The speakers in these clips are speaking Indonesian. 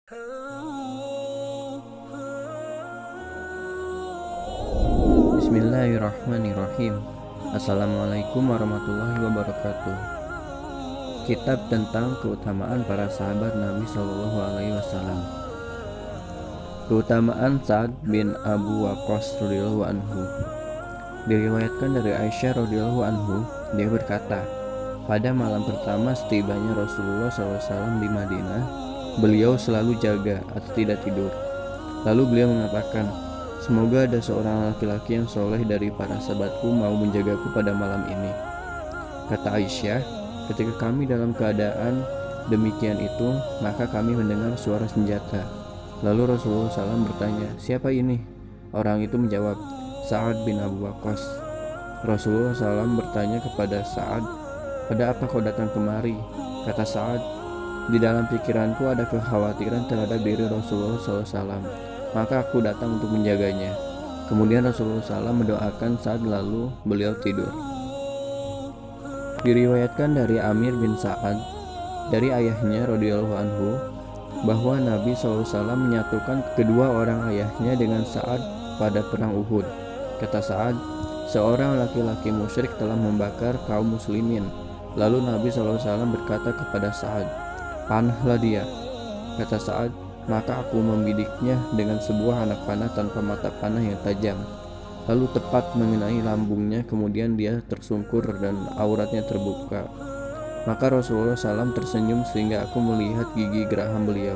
Bismillahirrahmanirrahim. Assalamualaikum warahmatullahi wabarakatuh. Kitab tentang keutamaan para sahabat Nabi Shallallahu Alaihi Wasallam. Keutamaan Sa'ad bin Abu Waqqas radhiyallahu anhu. Diriwayatkan dari Aisyah radhiyallahu anhu, dia berkata, pada malam pertama setibanya Rasulullah SAW di Madinah, beliau selalu jaga atau tidak tidur. Lalu beliau mengatakan, semoga ada seorang laki-laki yang soleh dari para sahabatku mau menjagaku pada malam ini. Kata Aisyah, ketika kami dalam keadaan demikian itu, maka kami mendengar suara senjata. Lalu Rasulullah SAW bertanya, siapa ini? Orang itu menjawab, Sa'ad bin Abu Waqqas. Rasulullah SAW bertanya kepada Sa'ad, pada apa kau datang kemari? Kata Sa'ad, di dalam pikiranku ada kekhawatiran terhadap diri Rasulullah SAW. Maka aku datang untuk menjaganya. Kemudian Rasulullah SAW mendoakan Sa'ad lalu beliau tidur. Diriwayatkan dari Amir bin Sa'ad dari ayahnya radhiyallahu anhu bahwa Nabi SAW menyatukan kedua orang ayahnya dengan Sa'ad pada perang Uhud. Kata Sa'ad, seorang laki-laki musyrik telah membakar kaum muslimin. Lalu Nabi SAW berkata kepada Sa'ad, panahlah dia. Kata Sa'ad, maka aku membidiknya dengan sebuah anak panah tanpa mata panah yang tajam, lalu tepat mengenai lambungnya, kemudian dia tersungkur dan auratnya terbuka. Maka Rasulullah SAW tersenyum sehingga aku melihat gigi geraham beliau.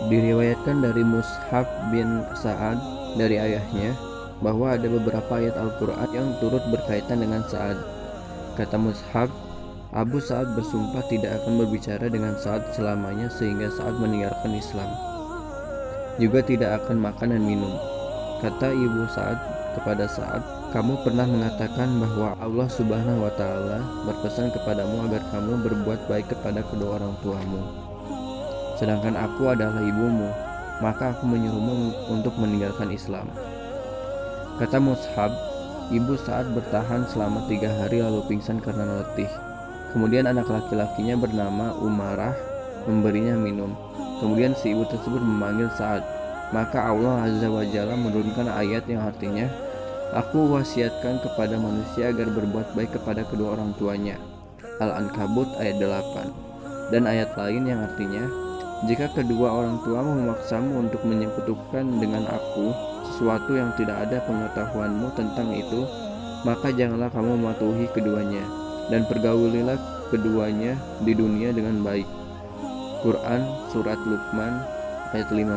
Diriwayatkan dari Mushab bin Sa'ad dari ayahnya bahwa ada beberapa ayat Al-Quran yang turut berkaitan dengan Sa'ad. Kata Mushab, Abu Sa'ad bersumpah tidak akan berbicara dengan Sa'ad selamanya sehingga Sa'ad meninggalkan Islam. Juga tidak akan makan dan minum. Kata ibu Sa'ad kepada Sa'ad, kamu pernah mengatakan bahwa Allah Subhanahu wa Ta'ala berpesan kepadamu agar kamu berbuat baik kepada kedua orang tuamu. Sedangkan aku adalah ibumu, maka aku menyuruhmu untuk meninggalkan Islam. Kata Mushab, ibu Sa'ad bertahan selama 3 hari lalu pingsan karena letih. Kemudian anak laki-lakinya bernama Umarah memberinya minum. Kemudian si ibu tersebut memanggil Sa'ad. Maka Allah Azza wa Jalla menurunkan ayat yang artinya, aku wasiatkan kepada manusia agar berbuat baik kepada kedua orang tuanya. Al-Ankabut ayat 8. Dan ayat lain yang artinya, jika kedua orang tuamu memaksamu untuk menyekutukan dengan aku sesuatu yang tidak ada pengetahuanmu tentang itu, maka janganlah kamu mematuhi keduanya, dan pergaulilah keduanya di dunia dengan baik. Quran Surat Luqman ayat 15.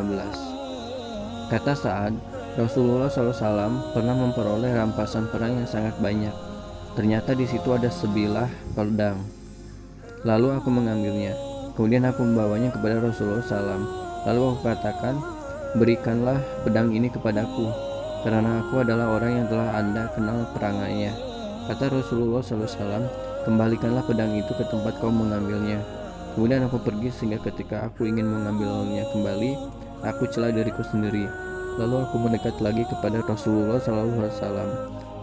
Kata Sa'ad, Rasulullah SAW pernah memperoleh rampasan perang yang sangat banyak. Ternyata di situ ada sebilah pedang. Lalu aku mengambilnya. Kemudian aku membawanya kepada Rasulullah SAW. Lalu aku katakan, berikanlah pedang ini kepadaku, karena aku adalah orang yang telah Anda kenal perangannya. Kata Rasulullah SAW, kembalikanlah pedang itu ke tempat kau mengambilnya. Kemudian aku pergi sehingga ketika aku ingin mengambilnya kembali, aku celah diriku sendiri. Lalu aku mendekat lagi kepada Rasulullah SAW.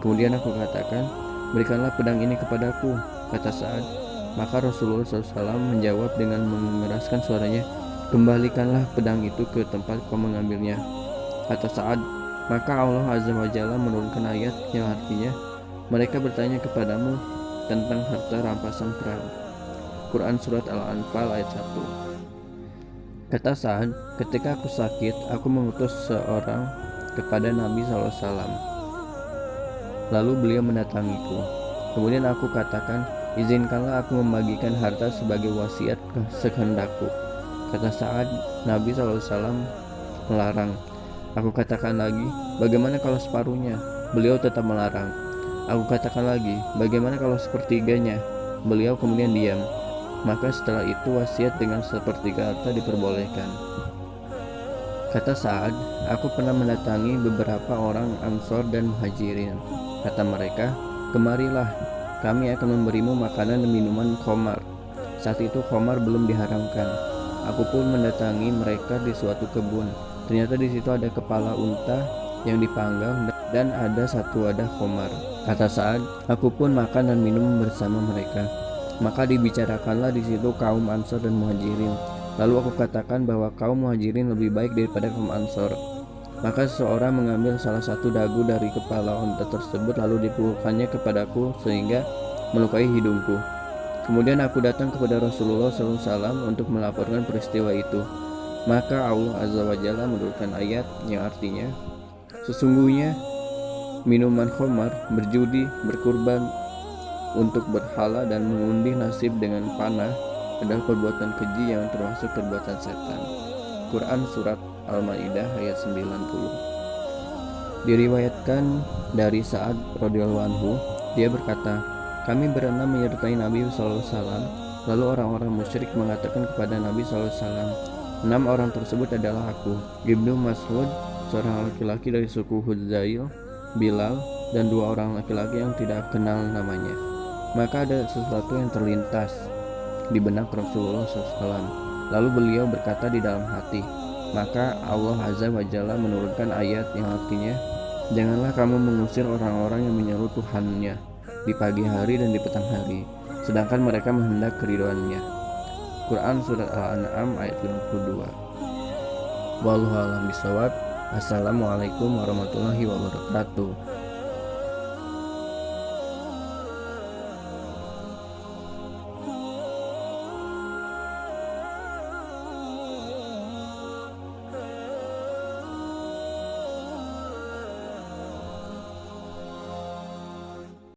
Kemudian aku katakan, berikanlah pedang ini kepadaku. Kata Sa'ad. Maka Rasulullah SAW menjawab dengan mengeraskan suaranya, kembalikanlah pedang itu ke tempat kau mengambilnya. Kata Sa'ad. Maka Allah Azza wa Jalla menurunkan ayat yang artinya, mereka bertanya kepadamu tentang harta rampasan perang. Quran Surat Al-Anfal ayat 1. Kata Sa'ad, ketika aku sakit, aku mengutus seorang kepada Nabi SAW. Lalu beliau mendatangiku. Kemudian aku katakan, izinkanlah aku membagikan harta sebagai wasiat sekehendakku. Kata Sa'ad, Nabi SAW melarang. Aku katakan lagi, bagaimana kalau separuhnya? Beliau tetap melarang. Aku katakan lagi, bagaimana kalau sepertiganya? Beliau kemudian diam. Maka setelah itu wasiat dengan sepertiga harta diperbolehkan. Kata Sa'ad, aku pernah mendatangi beberapa orang Ansor dan Muhajirin. Kata mereka, kemarilah, kami akan memberimu makanan dan minuman khamar. Saat itu khamar belum diharamkan. Aku pun mendatangi mereka di suatu kebun. Ternyata di situ ada kepala unta yang dipanggang dan ada satu wadah khamar. Kata Sa'ad, aku pun makan dan minum bersama mereka. Maka dibicarakanlah di situ kaum Ansor dan Muhajirin. Lalu aku katakan bahwa kaum Muhajirin lebih baik daripada kaum Ansor. Maka seseorang mengambil salah satu dagu dari kepala unta tersebut lalu dipukulkannya kepadaku sehingga melukai hidungku. Kemudian aku datang kepada Rasulullah SAW untuk melaporkan peristiwa itu. Maka Allah Azza wa Jalla menurunkan ayat yang artinya, sesungguhnya minuman khamar, berjudi, berkurban untuk berhala dan mengundi nasib dengan panah adalah perbuatan keji yang termasuk perbuatan setan. Quran Surat Al-Ma'idah ayat 90. Diriwayatkan dari Sa'ad radhiyallahu anhu, dia berkata, kami berenam menyertai Nabi SAW. Lalu orang-orang musyrik mengatakan kepada Nabi SAW, 6 orang tersebut adalah aku, Ibnu Mas'ud, seorang laki-laki dari suku Hudzail, Bilal, dan 2 orang laki-laki yang tidak kenal namanya. Maka ada sesuatu yang terlintas di benak Rasulullah SAW. Lalu beliau berkata di dalam hati, maka Allah Azza wa Jalla menurunkan ayat yang artinya, janganlah kamu mengusir orang-orang yang menyeru Tuhannya di pagi hari dan di petang hari, sedangkan mereka menghendaki keridhoannya. Quran Surat Al-An'am ayat 52. Wallahu a'lam bishawab. Assalamualaikum warahmatullahi wabarakatuh.